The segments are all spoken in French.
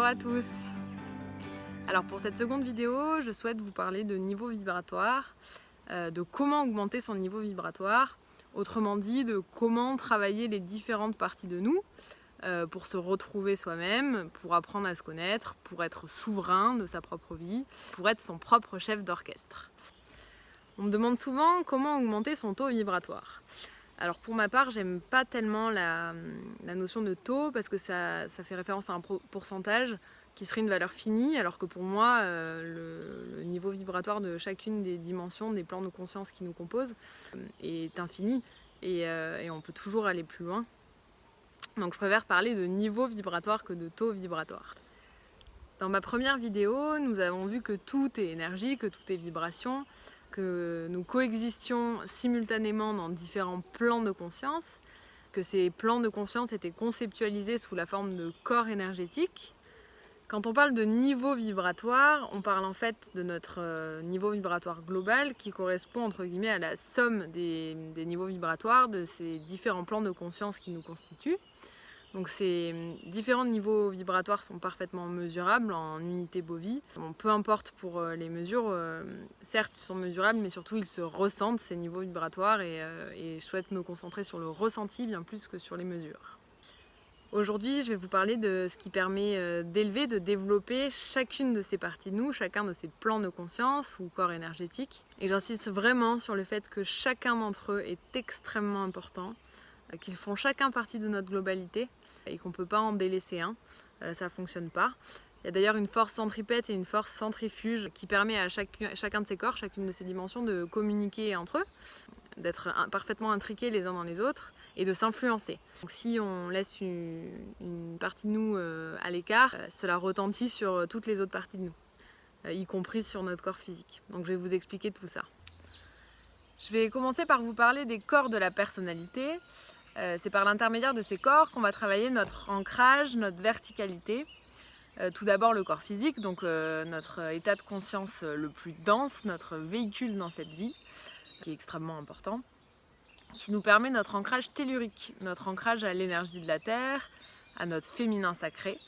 Bonjour à tous. Alors pour cette seconde vidéo, je souhaite vous parler de niveau vibratoire, de comment augmenter son niveau vibratoire, autrement dit de comment travailler les différentes parties de nous pour se retrouver soi-même, pour apprendre à se connaître, pour être souverain de sa propre vie, pour être son propre chef d'orchestre. On me demande souvent comment augmenter son taux vibratoire. Alors pour ma part, j'aime pas tellement la notion de taux parce que ça fait référence à un pourcentage qui serait une valeur finie, alors que pour moi, le niveau vibratoire de chacune des dimensions des plans de conscience qui nous composent est infini et on peut toujours aller plus loin. Donc je préfère parler de niveau vibratoire que de taux vibratoire. Dans ma première vidéo, nous avons vu que tout est énergie, que tout est vibration, que nous coexistions simultanément dans différents plans de conscience, que ces plans de conscience étaient conceptualisés sous la forme de corps énergétiques. Quand on parle de niveau vibratoire, on parle en fait de notre niveau vibratoire global qui correspond entre guillemets à la somme des niveaux vibratoires de ces différents plans de conscience qui nous constituent. Donc ces différents niveaux vibratoires sont parfaitement mesurables en unité bovie. Bon, peu importe pour les mesures, certes ils sont mesurables, mais surtout ils se ressentent ces niveaux vibratoires et je souhaite me concentrer sur le ressenti bien plus que sur les mesures. Aujourd'hui, je vais vous parler de ce qui permet d'élever, de développer chacune de ces parties de nous, chacun de ces plans de conscience ou corps énergétiques. Et j'insiste vraiment sur le fait que chacun d'entre eux est extrêmement important, qu'ils font chacun partie de notre globalité et qu'on ne peut pas en délaisser un, ça ne fonctionne pas. Il y a d'ailleurs une force centripète et une force centrifuge qui permet à chacun de ces corps, chacune de ces dimensions de communiquer entre eux, d'être parfaitement intriqués les uns dans les autres et de s'influencer. Donc si on laisse une partie de nous à l'écart, cela retentit sur toutes les autres parties de nous, y compris sur notre corps physique. Donc je vais vous expliquer tout ça. Je vais commencer par vous parler des corps de la personnalité. C'est par l'intermédiaire de ces corps qu'on va travailler notre ancrage, notre verticalité. Tout d'abord le corps physique, donc notre état de conscience le plus dense, notre véhicule dans cette vie, qui est extrêmement important, qui nous permet notre ancrage tellurique, notre ancrage à l'énergie de la Terre, à notre féminin sacré.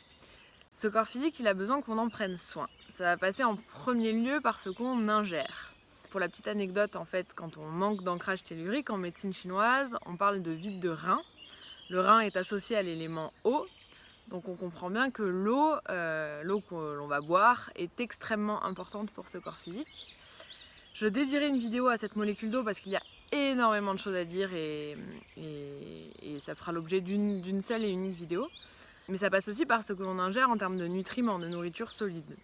Ce corps physique, il a besoin qu'on en prenne soin. Ça va passer en premier lieu par ce qu'on ingère. Pour la petite anecdote, en fait, quand on manque d'ancrage tellurique en médecine chinoise, on parle de vide de rein. Le rein est associé à l'élément eau, donc on comprend bien que l'eau que l'on va boire est extrêmement importante pour ce corps physique. Je dédierai une vidéo à cette molécule d'eau parce qu'il y a énormément de choses à dire et ça fera l'objet d'une seule et unique vidéo. Mais ça passe aussi par ce que l'on ingère en termes de nutriments, de nourriture solide.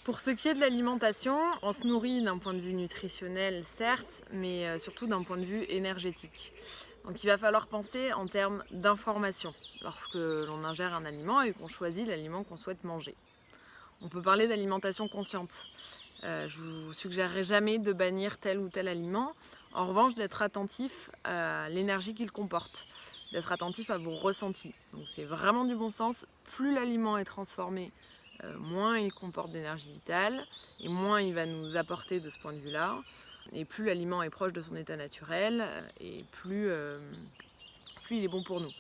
Pour ce qui est de l'alimentation, on se nourrit d'un point de vue nutritionnel, certes, mais surtout d'un point de vue énergétique. Donc il va falloir penser en termes d'information lorsque l'on ingère un aliment et qu'on choisit l'aliment qu'on souhaite manger. On peut parler d'alimentation consciente. Je vous suggérerai jamais de bannir tel ou tel aliment. En revanche, d'être attentif à l'énergie qu'il comporte, d'être attentif à vos ressentis. Donc c'est vraiment du bon sens. Plus l'aliment est transformé, moins il comporte d'énergie vitale et moins il va nous apporter de ce point de vue-là. Et plus l'aliment est proche de son état naturel et plus il est bon pour nous.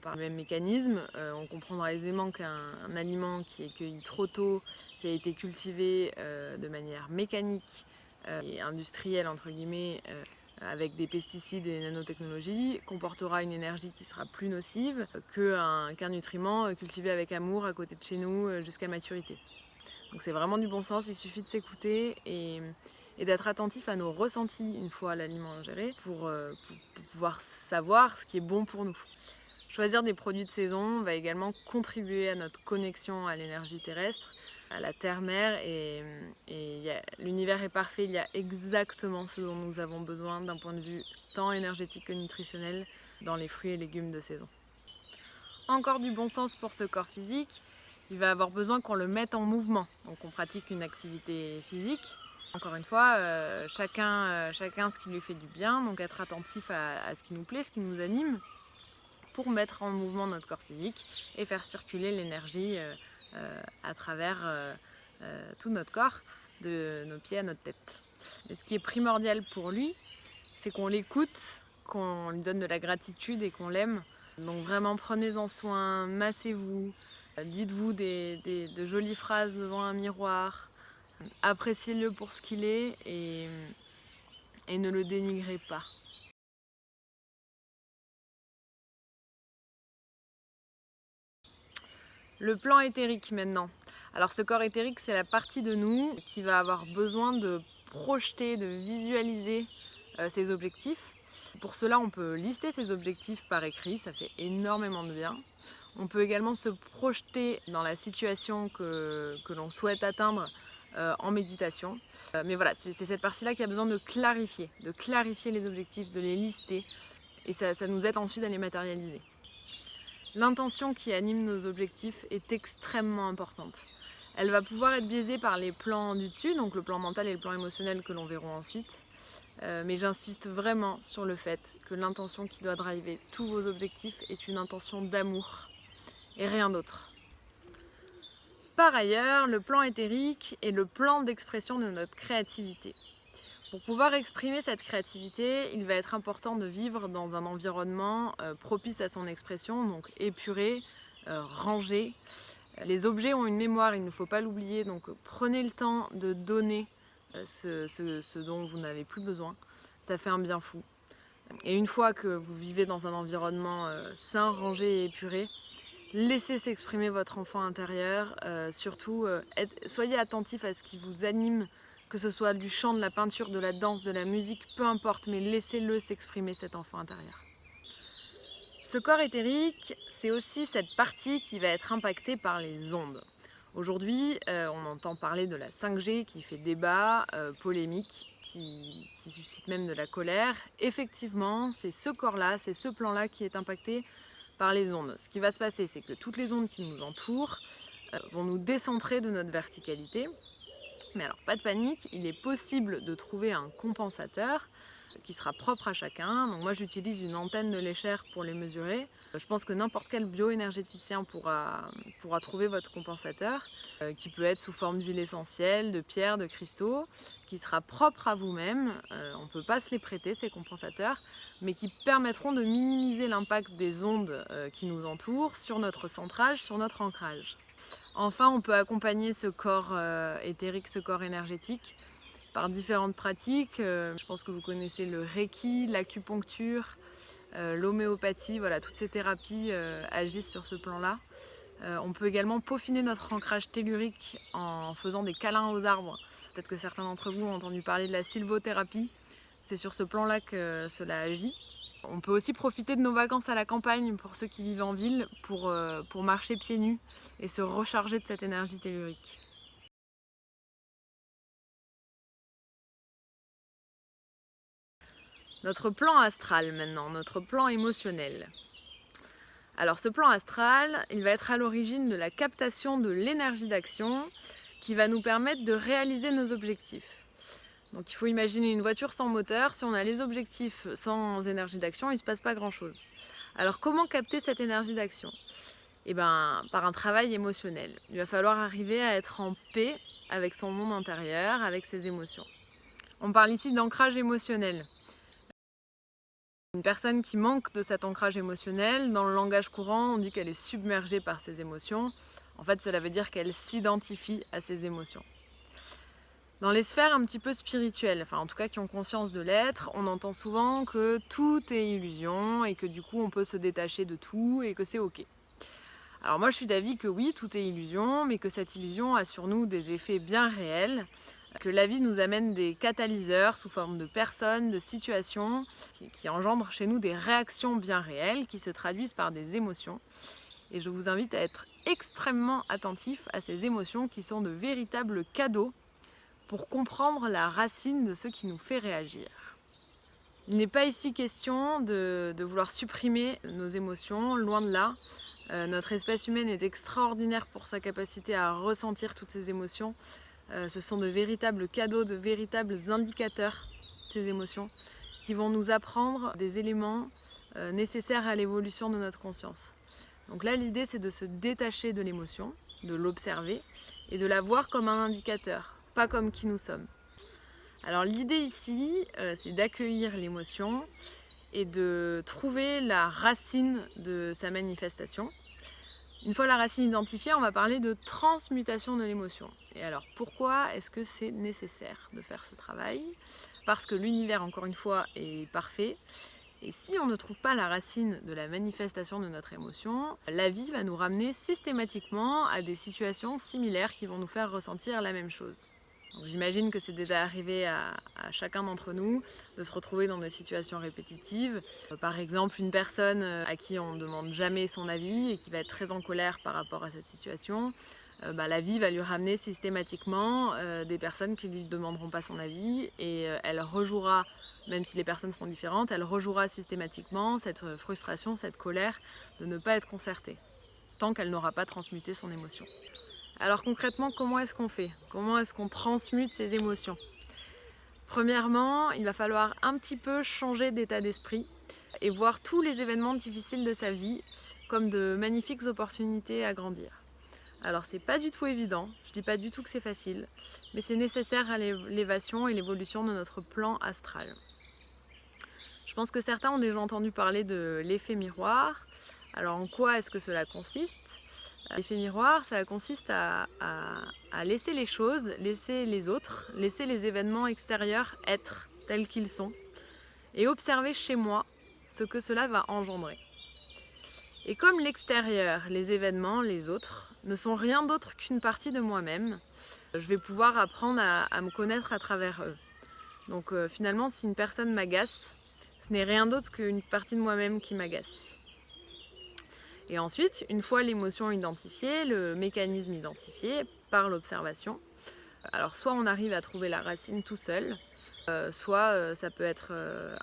Par le même mécanisme, on comprendra aisément qu'un aliment qui est cueilli trop tôt, qui a été cultivé de manière mécanique et industrielle entre guillemets, avec des pesticides et des nanotechnologies, comportera une énergie qui sera plus nocive qu'un nutriment cultivé avec amour à côté de chez nous jusqu'à maturité. Donc c'est vraiment du bon sens, il suffit de s'écouter et d'être attentif à nos ressentis une fois l'aliment ingéré pour pouvoir savoir ce qui est bon pour nous. Choisir des produits de saison va également contribuer à notre connexion à l'énergie terrestre, à la terre-mère et l'univers est parfait, il y a exactement ce dont nous avons besoin d'un point de vue tant énergétique que nutritionnel dans les fruits et légumes de saison. Encore du bon sens pour ce corps physique, il va avoir besoin qu'on le mette en mouvement, donc on pratique une activité physique. Encore une fois, chacun ce qui lui fait du bien, donc être attentif à ce qui nous plaît, ce qui nous anime, pour mettre en mouvement notre corps physique et faire circuler l'énergie à travers tout notre corps, de nos pieds à notre tête. Et ce qui est primordial pour lui, c'est qu'on l'écoute, qu'on lui donne de la gratitude et qu'on l'aime. Donc vraiment prenez-en soin, massez-vous, Dites-vous de jolies phrases devant un miroir, appréciez-le pour ce qu'il est et ne le dénigrez pas. Le plan éthérique maintenant. Alors ce corps éthérique, c'est la partie de nous qui va avoir besoin de projeter, de visualiser ses objectifs. Pour cela, on peut lister ses objectifs par écrit, ça fait énormément de bien. On peut également se projeter dans la situation que l'on souhaite atteindre en méditation. Mais voilà, c'est cette partie-là qui a besoin de clarifier les objectifs, de les lister, et ça nous aide ensuite à les matérialiser. L'intention qui anime nos objectifs est extrêmement importante. Elle va pouvoir être biaisée par les plans du dessus, donc le plan mental et le plan émotionnel que l'on verra ensuite. Mais j'insiste vraiment sur le fait que l'intention qui doit driver tous vos objectifs est une intention d'amour et rien d'autre. Par ailleurs, le plan éthérique est le plan d'expression de notre créativité. Pour pouvoir exprimer cette créativité, il va être important de vivre dans un environnement propice à son expression, donc épuré, rangé. Les objets ont une mémoire, il ne faut pas l'oublier, donc prenez le temps de donner ce dont vous n'avez plus besoin. Ça fait un bien fou. Et une fois que vous vivez dans un environnement sain, rangé et épuré, laissez s'exprimer votre enfant intérieur. Surtout, soyez attentif à ce qui vous anime, que ce soit du chant, de la peinture, de la danse, de la musique, peu importe, mais laissez-le s'exprimer, cet enfant intérieur. Ce corps éthérique, c'est aussi cette partie qui va être impactée par les ondes. Aujourd'hui, on entend parler de la 5G qui fait débat, polémique, qui suscite même de la colère. Effectivement, c'est ce corps-là, c'est ce plan-là qui est impacté par les ondes. Ce qui va se passer, c'est que toutes les ondes qui nous entourent vont nous décentrer de notre verticalité. Mais alors, pas de panique, il est possible de trouver un compensateur qui sera propre à chacun. Donc moi, j'utilise une antenne de l'échelle pour les mesurer. Je pense que n'importe quel bioénergéticien pourra trouver votre compensateur, qui peut être sous forme d'huile essentielle, de pierres, de cristaux, qui sera propre à vous-même. On ne peut pas se les prêter, ces compensateurs, mais qui permettront de minimiser l'impact des ondes qui nous entourent sur notre centrage, sur notre ancrage. Enfin, on peut accompagner ce corps éthérique, ce corps énergétique, par différentes pratiques. Je pense que vous connaissez le Reiki, l'acupuncture, l'homéopathie. Voilà, toutes ces thérapies agissent sur ce plan-là. On peut également peaufiner notre ancrage tellurique en faisant des câlins aux arbres. Peut-être que certains d'entre vous ont entendu parler de la sylvothérapie. C'est sur ce plan-là que cela agit. On peut aussi profiter de nos vacances à la campagne pour ceux qui vivent en ville, pour marcher pieds nus et se recharger de cette énergie tellurique. Notre plan astral maintenant, notre plan émotionnel. Alors ce plan astral, il va être à l'origine de la captation de l'énergie d'action qui va nous permettre de réaliser nos objectifs. Donc il faut imaginer une voiture sans moteur, si on a les objectifs sans énergie d'action, il ne se passe pas grand-chose. Alors comment capter cette énergie d'action ? Eh bien, par un travail émotionnel. Il va falloir arriver à être en paix avec son monde intérieur, avec ses émotions. On parle ici d'ancrage émotionnel. Une personne qui manque de cet ancrage émotionnel, dans le langage courant, on dit qu'elle est submergée par ses émotions. En fait, cela veut dire qu'elle s'identifie à ses émotions. Dans les sphères un petit peu spirituelles, enfin en tout cas qui ont conscience de l'être, on entend souvent que tout est illusion et que du coup on peut se détacher de tout et que c'est ok. Alors moi je suis d'avis que oui, tout est illusion, mais que cette illusion a sur nous des effets bien réels, que la vie nous amène des catalyseurs sous forme de personnes, de situations, qui engendrent chez nous des réactions bien réelles, qui se traduisent par des émotions. Et je vous invite à être extrêmement attentif à ces émotions qui sont de véritables cadeaux pour comprendre la racine de ce qui nous fait réagir. Il n'est pas ici question de vouloir supprimer nos émotions, loin de là. Notre espèce humaine est extraordinaire pour sa capacité à ressentir toutes ces émotions. Ce sont de véritables cadeaux, de véritables indicateurs, ces émotions, qui vont nous apprendre des éléments nécessaires à l'évolution de notre conscience. Donc là, l'idée, c'est de se détacher de l'émotion, de l'observer et de la voir comme un indicateur, pas comme qui nous sommes. Alors l'idée ici, c'est d'accueillir l'émotion et de trouver la racine de sa manifestation. Une fois la racine identifiée, on va parler de transmutation de l'émotion. Et alors pourquoi est-ce que c'est nécessaire de faire ce travail? Parce que l'univers, encore une fois, est parfait. Et si on ne trouve pas la racine de la manifestation de notre émotion, la vie va nous ramener systématiquement à des situations similaires qui vont nous faire ressentir la même chose. J'imagine que c'est déjà arrivé à chacun d'entre nous de se retrouver dans des situations répétitives. Par exemple, une personne à qui on ne demande jamais son avis et qui va être très en colère par rapport à cette situation, la vie va lui ramener systématiquement des personnes qui ne lui demanderont pas son avis et elle rejouera, même si les personnes seront différentes, elle rejouera systématiquement cette frustration, cette colère de ne pas être concertée, tant qu'elle n'aura pas transmuté son émotion. Alors concrètement, comment est-ce qu'on fait? Comment est-ce qu'on transmute ces émotions? Premièrement, il va falloir un petit peu changer d'état d'esprit et voir tous les événements difficiles de sa vie comme de magnifiques opportunités à grandir. Alors c'est pas du tout évident, je dis pas du tout que c'est facile, mais c'est nécessaire à l'élévation et l'évolution de notre plan astral. Je pense que certains ont déjà entendu parler de l'effet miroir. Alors en quoi est-ce que cela consiste? L'effet miroir, ça consiste à laisser les choses, laisser les autres, laisser les événements extérieurs être tels qu'ils sont et observer chez moi ce que cela va engendrer. Et comme l'extérieur, les événements, les autres, ne sont rien d'autre qu'une partie de moi-même, je vais pouvoir apprendre à me connaître à travers eux. Donc finalement, si une personne m'agace, ce n'est rien d'autre qu'une partie de moi-même qui m'agace. Et ensuite, une fois l'émotion identifiée, le mécanisme identifié par l'observation, alors soit on arrive à trouver la racine tout seul, soit ça peut être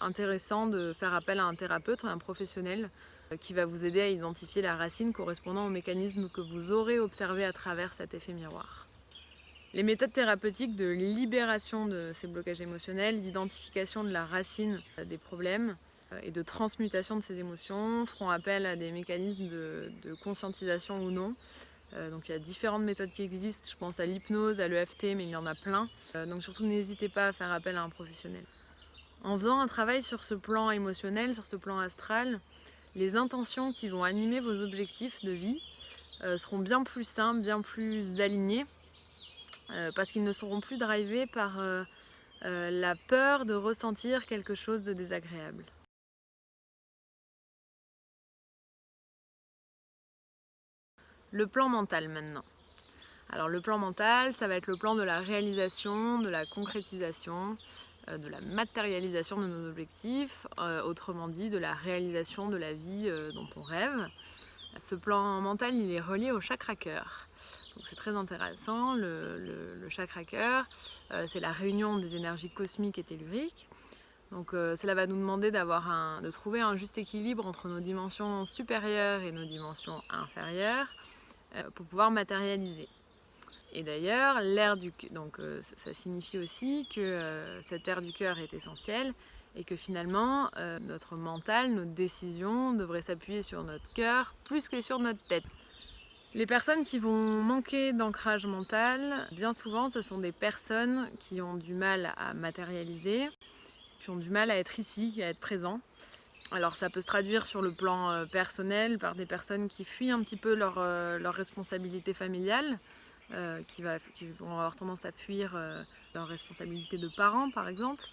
intéressant de faire appel à un thérapeute, un professionnel qui va vous aider à identifier la racine correspondant au mécanisme que vous aurez observé à travers cet effet miroir. Les méthodes thérapeutiques de libération de ces blocages émotionnels, d'identification de la racine des problèmes et de transmutation de ces émotions feront appel à des mécanismes de conscientisation ou non. Donc il y a différentes méthodes qui existent, je pense à l'hypnose, à l'EFT, mais il y en a plein. Donc surtout n'hésitez pas à faire appel à un professionnel. En faisant un travail sur ce plan émotionnel, sur ce plan astral, les intentions qui vont animer vos objectifs de vie seront bien plus simples, bien plus alignés, parce qu'ils ne seront plus drivés par la peur de ressentir quelque chose de désagréable. Le plan mental maintenant. Alors le plan mental, ça va être le plan de la réalisation, de la concrétisation, de la matérialisation de nos objectifs, autrement dit de la réalisation de la vie dont on rêve. Ce plan mental, il est relié au chakra cœur. Donc c'est très intéressant, le chakra cœur, c'est la réunion des énergies cosmiques et telluriques. Donc cela va nous demander de trouver un juste équilibre entre nos dimensions supérieures et nos dimensions inférieures pour pouvoir matérialiser. Et d'ailleurs, l'air du cœur, donc ça signifie aussi que cette air du cœur est essentielle et que finalement notre mental, notre décision devrait s'appuyer sur notre cœur plus que sur notre tête. Les personnes qui vont manquer d'ancrage mental, bien souvent ce sont des personnes qui ont du mal à matérialiser, qui ont du mal à être ici, à être présents. Alors ça peut se traduire sur le plan personnel par des personnes qui fuient un petit peu leur responsabilité familiale, qui vont avoir tendance à fuir leur responsabilité de parents par exemple,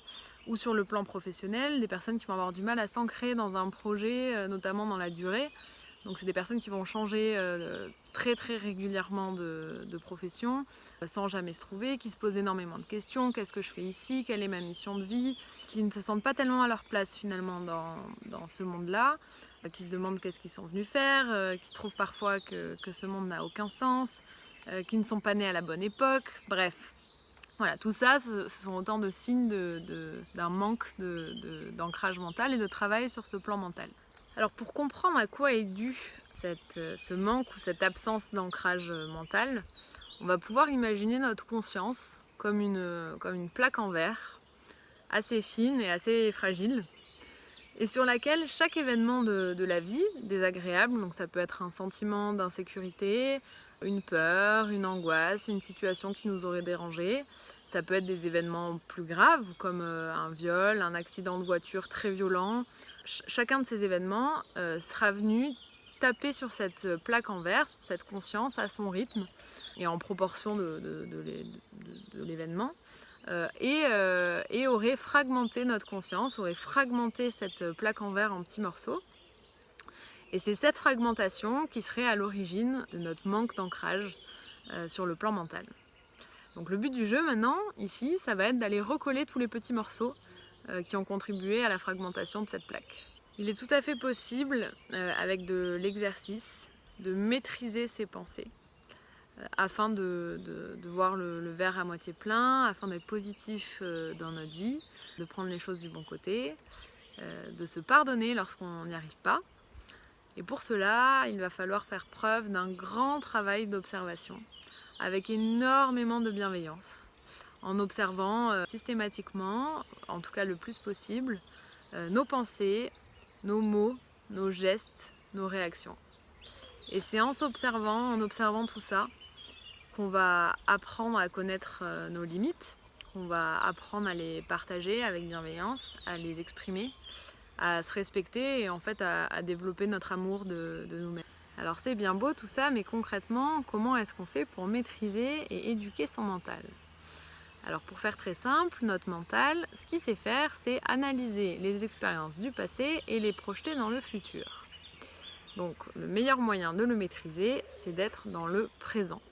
ou sur le plan professionnel, des personnes qui vont avoir du mal à s'ancrer dans un projet, notamment dans la durée. Donc c'est des personnes qui vont changer très très régulièrement de profession, sans jamais se trouver, qui se posent énormément de questions, qu'est-ce que je fais ici, quelle est ma mission de vie, qui ne se sentent pas tellement à leur place finalement dans ce monde-là, qui se demandent qu'est-ce qu'ils sont venus faire, qui trouvent parfois que ce monde n'a aucun sens, qui ne sont pas nés à la bonne époque, bref. Voilà, tout ça, ce sont autant de signes d'un manque d'ancrage mental et de travail sur ce plan mental. Alors pour comprendre à quoi est dû ce manque ou cette absence d'ancrage mental, on va pouvoir imaginer notre conscience comme une plaque en verre, assez fine et assez fragile, et sur laquelle chaque événement de la vie, désagréable, donc ça peut être un sentiment d'insécurité, une peur, une angoisse, une situation qui nous aurait dérangé, ça peut être des événements plus graves comme un viol, un accident de voiture très violent. Chacun de ces événements sera venu taper sur cette plaque en verre, sur cette conscience à son rythme et en proportion de l'événement. Et aurait fragmenté notre conscience, aurait fragmenté cette plaque en verre en petits morceaux. Et c'est cette fragmentation qui serait à l'origine de notre manque d'ancrage sur le plan mental. Donc le but du jeu maintenant, ici, ça va être d'aller recoller tous les petits morceaux qui ont contribué à la fragmentation de cette plaque. Il est tout à fait possible, avec de l'exercice, de maîtriser ses pensées afin de voir le verre à moitié plein, afin d'être positif dans notre vie, de prendre les choses du bon côté, de se pardonner lorsqu'on n'y arrive pas. Et pour cela, il va falloir faire preuve d'un grand travail d'observation, avec énormément de bienveillance, en observant systématiquement, en tout cas le plus possible, nos pensées, nos mots, nos gestes, nos réactions. Et c'est en observant tout ça, qu'on va apprendre à connaître nos limites, qu'on va apprendre à les partager avec bienveillance, à les exprimer, à se respecter et en fait à développer notre amour de nous-mêmes. Alors c'est bien beau tout ça, mais concrètement, comment est-ce qu'on fait pour maîtriser et éduquer son mental? Alors pour faire très simple, notre mental, ce qu'il sait faire, c'est analyser les expériences du passé et les projeter dans le futur. Donc le meilleur moyen de le maîtriser, c'est d'être dans le présent.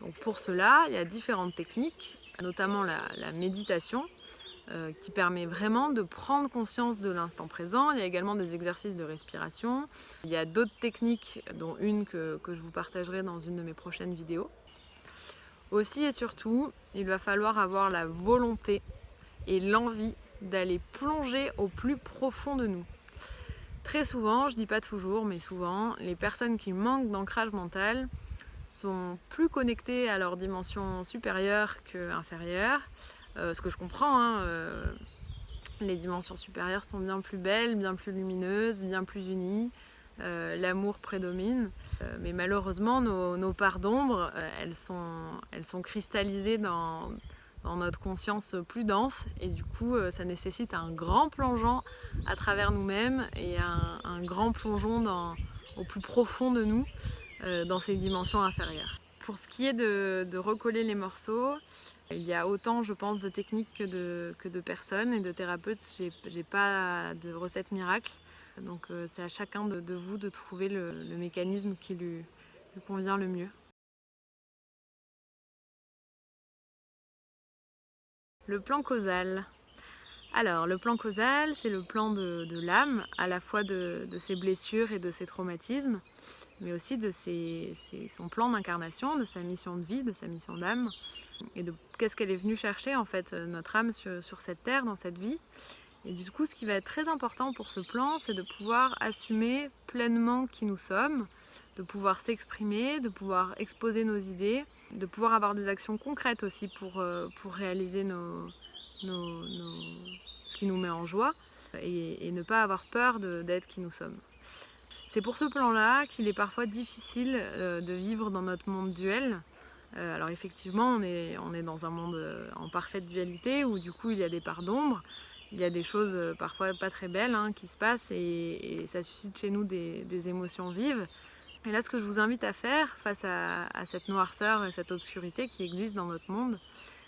Donc pour cela, il y a différentes techniques, notamment la méditation, qui permet vraiment de prendre conscience de l'instant présent. Il y a également des exercices de respiration. Il y a d'autres techniques, dont une que je vous partagerai dans une de mes prochaines vidéos. Aussi et surtout, il va falloir avoir la volonté et l'envie d'aller plonger au plus profond de nous. Très souvent, je dis pas toujours, mais souvent, les personnes qui manquent d'ancrage mental sont plus connectées à leur dimension supérieure qu'inférieure. Ce que je comprends, les dimensions supérieures sont bien plus belles, bien plus lumineuses, bien plus unies. L'amour prédomine. Mais malheureusement, nos parts d'ombre, elles sont cristallisées dans notre conscience plus dense. Et du coup, ça nécessite un grand plongeon à travers nous-mêmes et un grand plongeon au plus profond de nous, dans ces dimensions inférieures. Pour ce qui est de recoller les morceaux, il y a autant, je pense, de techniques que de personnes et de thérapeutes. J'ai pas de recette miracle. Donc c'est à chacun de vous de trouver le mécanisme qui lui convient le mieux. Le plan causal. Alors, le plan causal, c'est le plan de l'âme, à la fois de ses blessures et de ses traumatismes, mais aussi de son plan d'incarnation, de sa mission de vie, de sa mission d'âme, et de qu'est-ce qu'elle est venue chercher, en fait, notre âme sur cette terre, dans cette vie. Et du coup, ce qui va être très important pour ce plan, c'est de pouvoir assumer pleinement qui nous sommes, de pouvoir s'exprimer, de pouvoir exposer nos idées, de pouvoir avoir des actions concrètes aussi pour réaliser ce qui nous met en joie et ne pas avoir peur d'être qui nous sommes. C'est pour ce plan-là qu'il est parfois difficile de vivre dans notre monde duel. Alors effectivement, on est dans un monde en parfaite dualité où du coup il y a des parts d'ombre. Il y a des choses parfois pas très belles qui se passent et ça suscite chez nous des émotions vives. Et là, ce que je vous invite à faire face à cette noirceur et cette obscurité qui existe dans notre monde,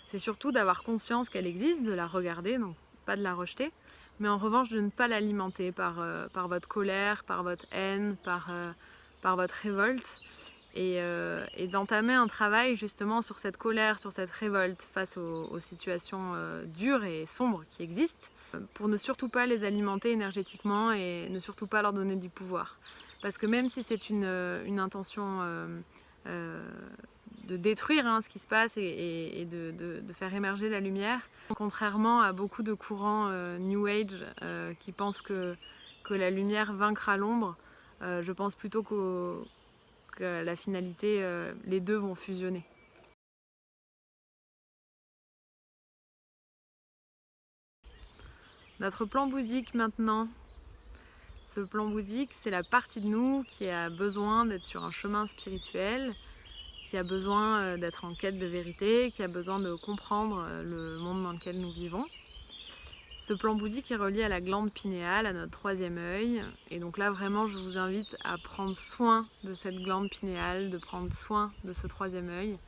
c'est surtout d'avoir conscience qu'elle existe, de la regarder, donc pas de la rejeter, mais en revanche de ne pas l'alimenter par votre colère, par votre haine, par votre révolte, et d'entamer un travail justement sur cette colère, sur cette révolte face aux situations dures et sombres qui existent, pour ne surtout pas les alimenter énergétiquement et ne surtout pas leur donner du pouvoir. Parce que même si c'est une intention de détruire ce qui se passe et de faire émerger la lumière, contrairement à beaucoup de courants New Age qui pensent que la lumière vaincra l'ombre, je pense plutôt que la finalité, les deux vont fusionner. Notre plan bouddhique maintenant. Ce plan bouddhique, c'est la partie de nous qui a besoin d'être sur un chemin spirituel, qui a besoin d'être en quête de vérité, qui a besoin de comprendre le monde dans lequel nous vivons. Ce plan bouddhique est relié à la glande pinéale, à notre troisième œil. Et donc là, vraiment, je vous invite à prendre soin de cette glande pinéale, de prendre soin de ce troisième œil.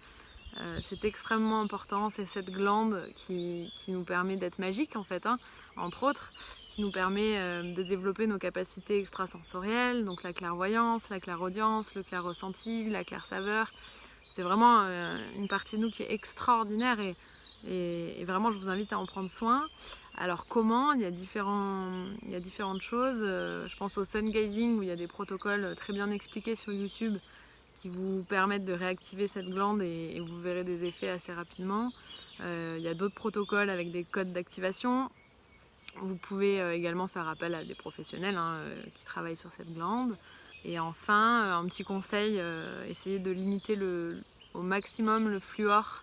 C'est extrêmement important, c'est cette glande qui nous permet d'être magique en fait, entre autres, qui nous permet de développer nos capacités extrasensorielles, donc la clairvoyance, la clairaudience, le clair-ressenti, la clair-saveur. C'est vraiment une partie de nous qui est extraordinaire et vraiment je vous invite à en prendre soin. Alors comment? Il y a différentes choses. Je pense au sun gazing où il y a des protocoles très bien expliqués sur YouTube qui vous permettent de réactiver cette glande et vous verrez des effets assez rapidement. Il y a d'autres protocoles avec des codes d'activation. Vous pouvez également faire appel à des professionnels qui travaillent sur cette glande. Et enfin, un petit conseil, essayez de limiter au maximum le fluor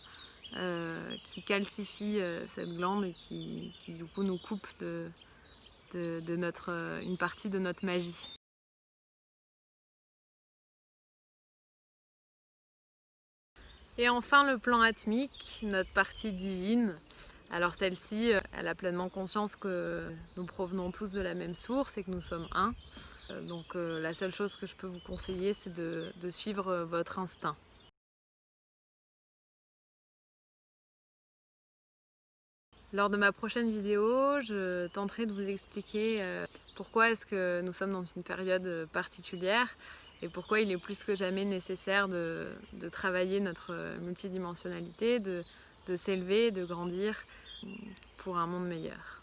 qui calcifie cette glande et qui du coup nous coupe une partie de notre magie. Et enfin le plan atmique, notre partie divine. Alors celle-ci, elle a pleinement conscience que nous provenons tous de la même source et que nous sommes un. Donc la seule chose que je peux vous conseiller, c'est de suivre votre instinct. Lors de ma prochaine vidéo, je tenterai de vous expliquer pourquoi est-ce que nous sommes dans une période particulière et pourquoi il est plus que jamais nécessaire de travailler notre multidimensionnalité, de s'élever, de grandir pour un monde meilleur.